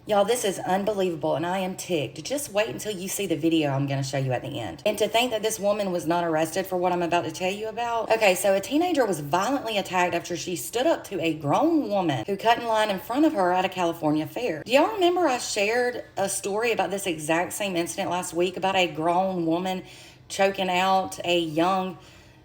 Y'all, this is unbelievable, and I am ticked. Just wait until you see the video I'm going to show you at the end. And to think that this woman was not arrested for what I'm about to tell you about. Okay, so a teenager was violently attacked after she stood up to a grown woman who cut in line in front of her at a California fair. Do y'all remember I shared a story about this exact same incident last week about a grown woman choking out a young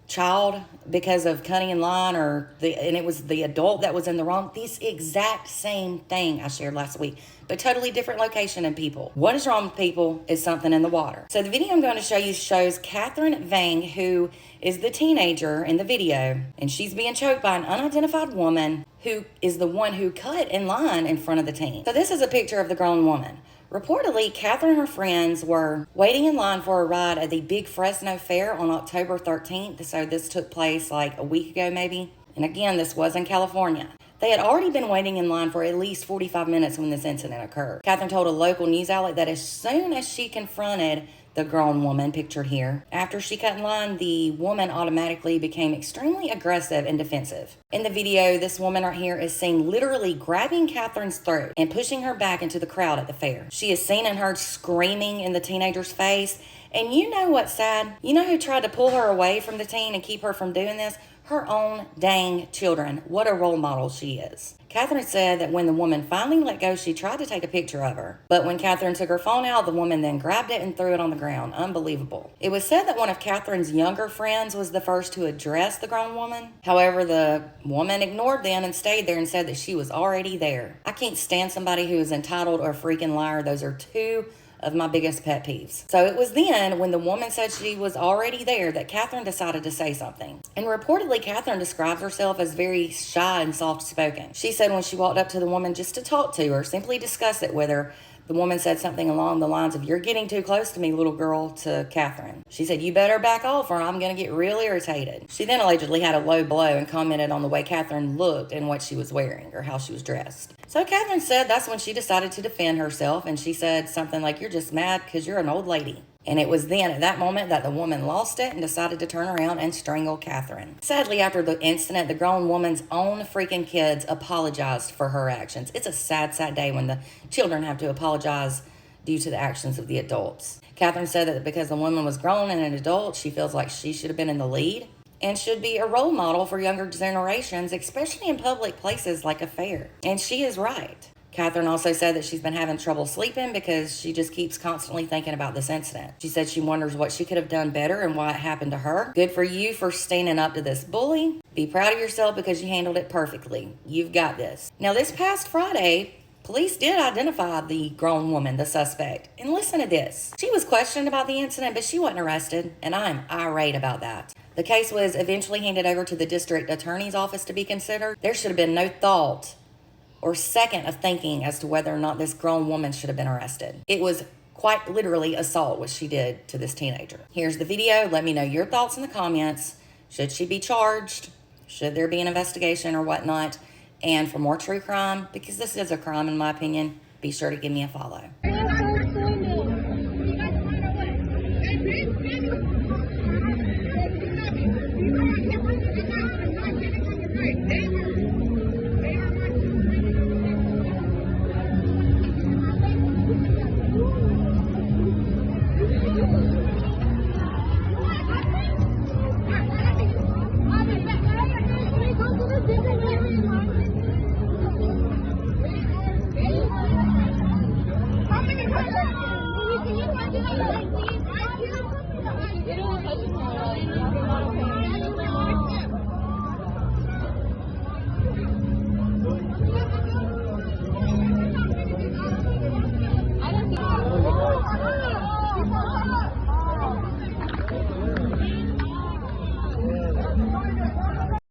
child because of cutting in line, and it was the adult that was in the wrong? This exact same thing I shared last week, but totally different location and people. What is wrong with people is something in the water. So the video I'm going to show you shows Catherine Vang, who is the teenager in the video, and she's being choked by an unidentified woman who is the one who cut in line in front of the teen. So this is a picture of the grown woman. Reportedly, Catherine and her friends were waiting in line for a ride at the Big Fresno Fair on October 13th. So this took place like a week ago maybe. And again, this was in California. They had already been waiting in line for at least 45 minutes when this incident occurred. Catherine told a local news outlet that as soon as she confronted the grown woman pictured here, after she cut in line, the woman automatically became extremely aggressive and defensive. In the video, this woman right here is seen literally grabbing Catherine's throat and pushing her back into the crowd at the fair. She is seen and heard screaming in the teenager's face. And you know what's sad? You know who tried to pull her away from the teen and keep her from doing this? Her own dang children. What a role model she is. Catherine said that when the woman finally let go, she tried to take a picture of her. But when Catherine took her phone out, the woman then grabbed it and threw it on the ground. Unbelievable. It was said that one of Catherine's younger friends was the first to address the grown woman. However, the woman ignored them and stayed there and said that she was already there. I can't stand somebody who is entitled or a freaking liar. Those are two of my biggest pet peeves. So it was then, when the woman said she was already there, that Catherine decided to say something. And reportedly, Catherine describes herself as very shy and soft-spoken. She said when she walked up to the woman just to talk to her, simply discuss it with her, the woman said something along the lines of, "You're getting too close to me, little girl," to Catherine. She said, "You better back off or I'm going to get real irritated." She then allegedly had a low blow and commented on the way Catherine looked and what she was wearing or how she was dressed. So Catherine said that's when she decided to defend herself, and she said something like, "You're just mad because you're an old lady." And it was then, at that moment, that the woman lost it and decided to turn around and strangle Catherine. Sadly, after the incident, the grown woman's own freaking kids apologized for her actions. It's a sad, sad day when the children have to apologize due to the actions of the adults. Catherine said that because the woman was grown and an adult, she feels like she should have been in the lead and should be a role model for younger generations, especially in public places like a fair. And she is right. Catherine also said that she's been having trouble sleeping because she just keeps constantly thinking about this incident. She said she wonders what she could have done better and why it happened to her. Good for you for standing up to this bully. Be proud of yourself because you handled it perfectly. You've got this. Now, this past Friday, police did identify the grown woman, the suspect. And listen to this. She was questioned about the incident, but she wasn't arrested, and I'm irate about that. The case was eventually handed over to the district attorney's office to be considered. There should have been no thought or second of thinking as to whether or not this grown woman should have been arrested. It was quite literally assault what she did to this teenager. Here's the video. Let me know your thoughts in the comments. Should she be charged? Should there be an investigation or whatnot? And for more true crime, because this is a crime in my opinion, be sure to give me a follow. Hey,